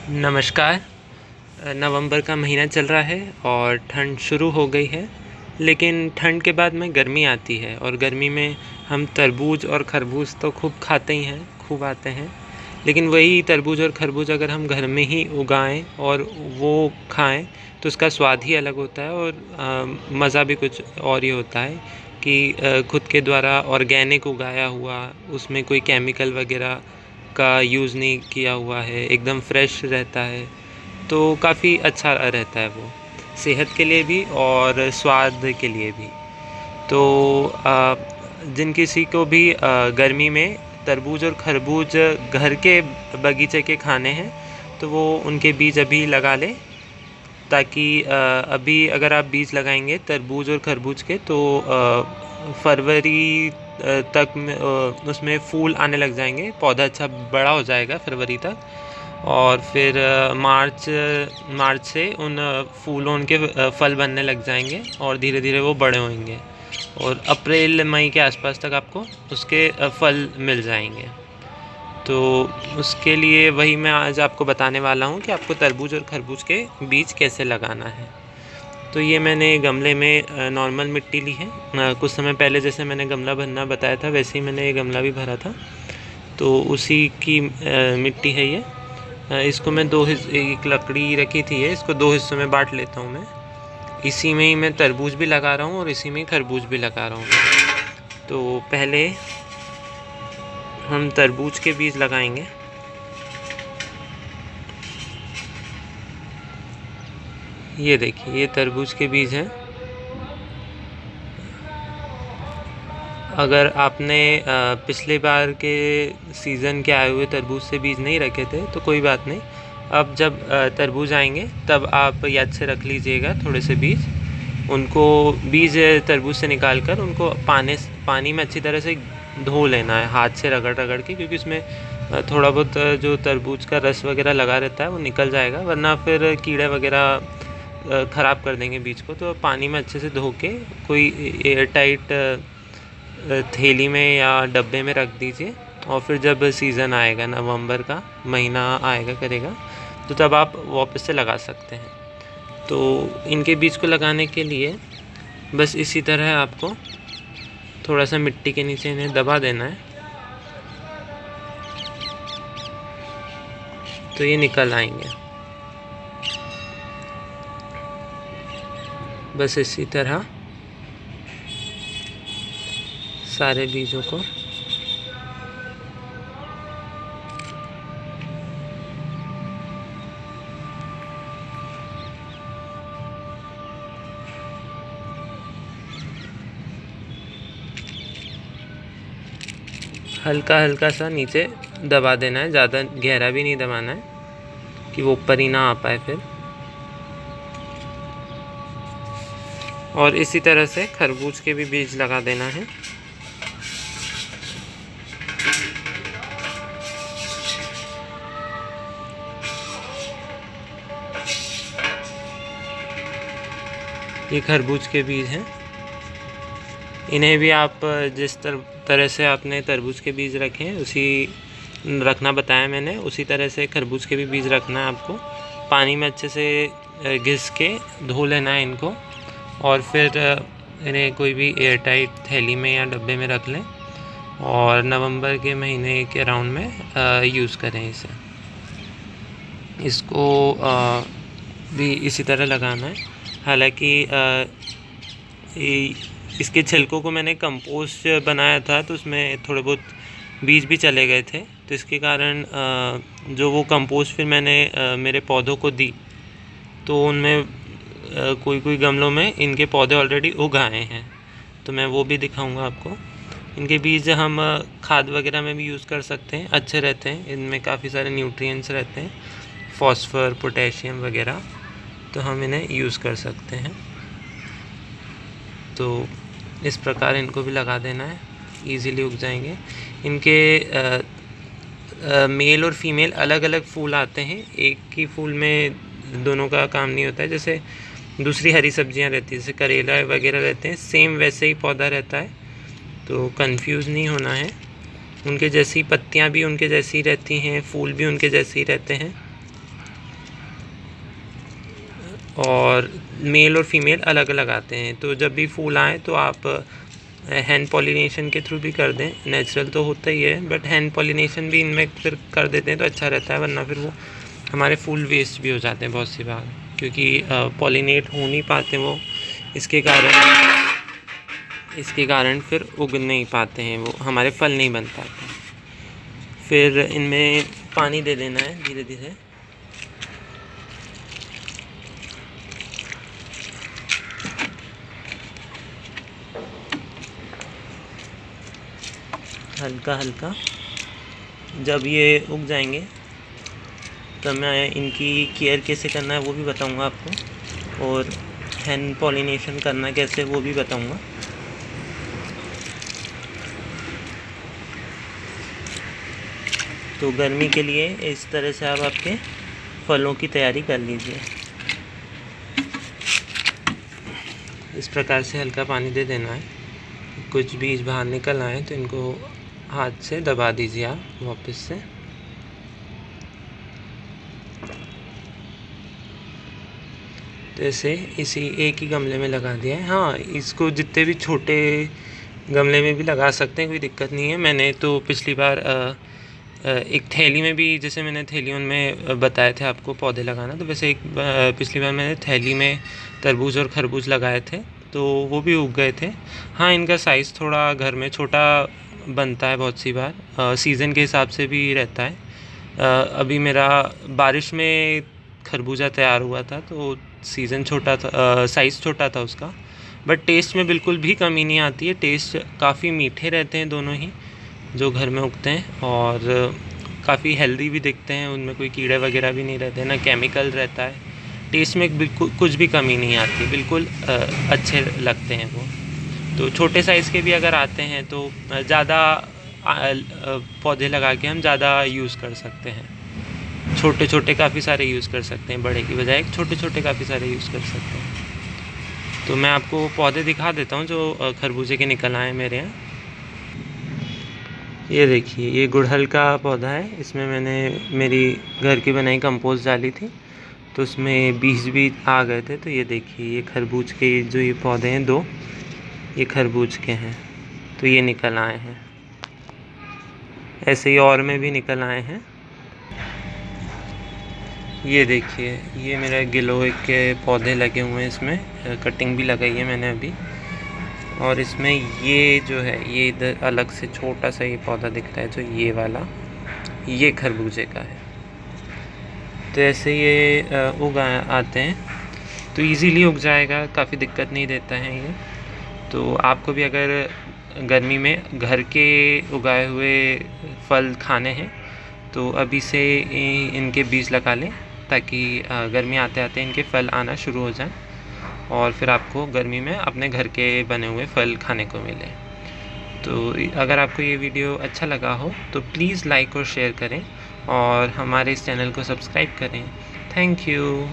नमस्कार। नवंबर का महीना चल रहा है और ठंड शुरू हो गई है, लेकिन ठंड के बाद में गर्मी आती है और गर्मी में हम तरबूज और खरबूज तो खूब खाते ही हैं, खूब आते हैं। लेकिन वही तरबूज और खरबूज अगर हम घर में ही उगाएं और वो खाएं तो उसका स्वाद ही अलग होता है और मज़ा भी कुछ और ही होता है कि खुद के द्वारा ऑर्गेनिक उगाया हुआ, उसमें कोई केमिकल वगैरह का यूज़ नहीं किया हुआ है, एकदम फ्रेश रहता है, तो काफ़ी अच्छा रहता है वो, सेहत के लिए भी और स्वाद के लिए भी। तो जिन किसी को भी गर्मी में तरबूज और खरबूज घर के बगीचे के खाने हैं, तो वो उनके बीज अभी लगा लें, ताकि अभी अगर आप बीज लगाएंगे तरबूज और खरबूज के तो फरवरी तक में उसमें फूल आने लग जाएंगे, पौधा अच्छा बड़ा हो जाएगा फरवरी तक। और फिर मार्च से उन फूलों के फल बनने लग जाएंगे और धीरे धीरे वो बड़े होंगे और अप्रैल मई के आसपास तक आपको उसके फल मिल जाएंगे। तो उसके लिए वही मैं आज आपको बताने वाला हूँ कि आपको तरबूज और खरबूज के बीज कैसे लगाना है। तो ये मैंने गमले में नॉर्मल मिट्टी ली है। कुछ समय पहले जैसे मैंने गमला भरना बताया था, वैसे ही मैंने ये गमला भी भरा था, तो उसी की मिट्टी है ये। इसको मैं एक लकड़ी रखी थी है, इसको 2 हिस्सों में बांट लेता हूँ मैं। इसी में ही मैं तरबूज भी लगा रहा हूँ और इसी में ही खरबूज भी लगा रहा हूँ। तो पहले हम तरबूज के बीज लगाएंगे। ये देखिए, ये तरबूज के बीज हैं। अगर आपने पिछले बार के सीज़न के आए हुए तरबूज से बीज नहीं रखे थे तो कोई बात नहीं, अब जब तरबूज आएंगे तब आप याद से रख लीजिएगा थोड़े से बीज। उनको बीज तरबूज से निकाल कर उनको पानी में अच्छी तरह से धो लेना है, हाथ से रगड़ रगड़ के, क्योंकि उसमें थोड़ा बहुत जो तरबूज का रस वगैरह लगा रहता है वो निकल जाएगा, वरना फिर कीड़े वगैरह ख़राब कर देंगे बीज को। तो पानी में अच्छे से धो के कोई एयर टाइट थैली में या डब्बे में रख दीजिए, और फिर जब सीज़न आएगा, नवंबर का महीना आएगा करेगा, तो तब आप वापस से लगा सकते हैं। तो इनके बीज को लगाने के लिए बस इसी तरह आपको थोड़ा सा मिट्टी के नीचे इन्हें दबा देना है, तो ये निकल आएंगे। बस इसी तरह सारे बीजों को हल्का हल्का सा नीचे दबा देना है, ज़्यादा गहरा भी नहीं दबाना है कि वो ऊपर ही ना आ पाए फिर। और इसी तरह से खरबूज के भी बीज लगा देना है। ये खरबूज के बीज हैं, इन्हें भी आप जिस तरह से आपने तरबूज के बीज रखे हैं उसी रखना बताया मैंने, उसी तरह से खरबूज के भी बीज रखना है आपको। पानी में अच्छे से घिस के धो लेना है इनको, और फिर इन्हें कोई भी एयर टाइट थैली में या डब्बे में रख लें और नवंबर के महीने के अराउंड में यूज़ करें इसे। इसको भी इसी तरह लगाना है। हालांकि इसके छिलकों को मैंने कंपोस्ट बनाया था, तो उसमें थोड़े बहुत बीज भी चले गए थे, तो इसके कारण जो वो कंपोस्ट फिर मैंने मेरे पौधों को दी, तो उनमें कोई गमलों में इनके पौधे ऑलरेडी उग आए हैं, तो मैं वो भी दिखाऊंगा आपको। इनके बीज हम खाद वगैरह में भी यूज़ कर सकते हैं, अच्छे रहते हैं, इनमें काफ़ी सारे न्यूट्रिएंट्स रहते हैं, फॉस्फर, पोटेशियम वगैरह, तो हम इन्हें यूज़ कर सकते हैं। तो इस प्रकार इनको भी लगा देना है, ईज़िली उग जाएंगे। इनके मेल और फीमेल अलग अलग फूल आते हैं, एक ही फूल में दोनों का काम नहीं होता है। जैसे दूसरी हरी सब्जियां रहती है, जैसे करेला वगैरह रहते हैं, सेम वैसे ही पौधा रहता है, तो कंफ्यूज नहीं होना है। उनके जैसी पत्तियां भी उनके जैसी रहती हैं, फूल भी उनके जैसे ही रहते हैं। और मेल और फीमेल अलग अलग आते हैं। तो जब भी फूल आए तो आप हैंड पॉलिनेशन के थ्रू भी कर दें। नेचुरल तो होता ही है, बट हैंड पॉलिनेशन भी इनमें फिर कर देते हैं तो अच्छा रहता है, वरना फिर वो हमारे फूल वेस्ट भी हो जाते हैं बहुत सी बार, क्योंकि पॉलिनेट हो नहीं पाते वो, इसके कारण फिर उग नहीं पाते हैं, वो हमारे फल नहीं बन पाते। फिर इनमें पानी दे देना है धीरे धीरे। हल्का हल्का। जब ये उग जाएंगे तब मैं इनकी केयर कैसे करना है वो भी बताऊंगा आपको, और हैंड पॉलिनेशन करना कैसे वो भी बताऊंगा। तो गर्मी के लिए इस तरह से आप आपके फलों की तैयारी कर लीजिए। इस प्रकार से हल्का पानी दे देना है। कुछ बीज बाहर निकल आए तो इनको हाथ से दबा दीजिए आप वापस से। तो ऐसे इसी एक ही गमले में लगा दिया है। हाँ, इसको जितने भी छोटे गमले में भी लगा सकते हैं, कोई दिक्कत नहीं है। मैंने तो पिछली बार एक थैली में भी, जैसे मैंने थैलियों में बताए थे आपको पौधे लगाना, तो वैसे पिछली बार मैंने थैली में तरबूज और खरबूज लगाए थे, तो वो भी उग गए थे। हाँ, इनका साइज़ थोड़ा घर में छोटा बनता है बहुत सी बार, सीज़न के हिसाब से भी रहता है। अभी मेरा बारिश में खरबूजा तैयार हुआ था, तो सीज़न छोटा था, साइज़ छोटा था उसका, बट टेस्ट में बिल्कुल भी कमी नहीं आती है। टेस्ट काफ़ी मीठे रहते हैं दोनों ही जो घर में उगते हैं, और काफ़ी हेल्दी भी दिखते हैं। उनमें कोई कीड़े वगैरह भी नहीं रहते, ना केमिकल रहता है। टेस्ट में बिल्कुल कुछ भी कमी नहीं आती, बिल्कुल अच्छे लगते हैं वो। तो छोटे साइज़ के भी अगर आते हैं तो ज़्यादा पौधे लगा के हम ज़्यादा यूज़ कर सकते हैं। छोटे छोटे काफ़ी सारे यूज़ कर सकते हैं, बड़े की बजाय छोटे छोटे काफ़ी सारे यूज़ कर सकते हैं। तो मैं आपको पौधे दिखा देता हूँ जो खरबूजे के निकल आए मेरे यहाँ। ये देखिए, ये गुड़हल का पौधा है। इसमें मैंने मेरी घर की बनाई कंपोस्ट डाली थी, तो उसमें बीज भी आ गए थे। तो ये देखिए, ये खरबूज के जो ये पौधे हैं दो, ये खरबूज के हैं, तो ये निकल आए हैं। ऐसे ही और में भी निकल आए हैं। ये देखिए, ये मेरा गिलोय के पौधे लगे हुए हैं, इसमें कटिंग भी लगाई है मैंने अभी। और इसमें ये जो है, ये इधर अलग से छोटा सा ये पौधा दिख रहा है जो ये वाला, ये खरबूजे का है। तो ऐसे ये उग आते हैं, तो इजीली उग जाएगा, काफ़ी दिक्कत नहीं देता है ये। तो आपको भी अगर गर्मी में घर के उगाए हुए फल खाने हैं तो अभी से इनके बीज लगा लें, ताकि गर्मी आते आते इनके फल आना शुरू हो जाए, और फिर आपको गर्मी में अपने घर के बने हुए फल खाने को मिले। तो अगर आपको ये वीडियो अच्छा लगा हो तो प्लीज़ लाइक और शेयर करें, और हमारे इस चैनल को सब्सक्राइब करें। Thank you.